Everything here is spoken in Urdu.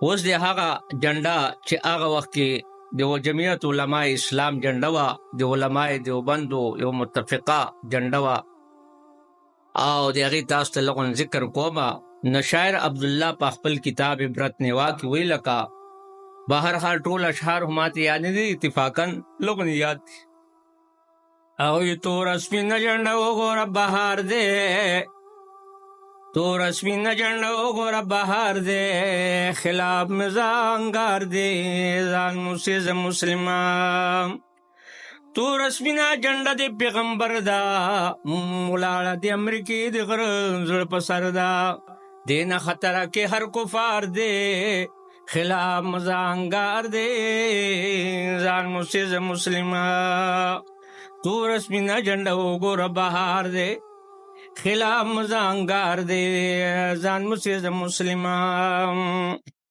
اوس د هغه جنډا چې هغه وخت کې د جمعیت علماء اسلام جنډا وا، د علماء دیوبندو یو متفقه جنډا وا، او د هغې تاسو ته لږ ذکر کوم. نو شاعر عبدالله په خپل کتاب عبرت نوا کې وی لکه بهر حال ټول اشعار هم ماته یاد نه دي، اتفاقا لږ یاد دي. او تور سپینه جنډه وګوره بهار دی، تور سپینه جنډه وګوره بهار دی، خلاف مزانګار دی ځان موسیز مسلمان. تور سپینه جنډه د پیغمبر دا ولاړه د امریکې د غره زړه په سر دا، دې نه خطره کې هر کفار دی خلاف مزانګار دی ځان موسیز مسلمان. تور سپینه جنډه وګوره بهار دی، خلاف مزانګار دی ځان موسیز مسلمان.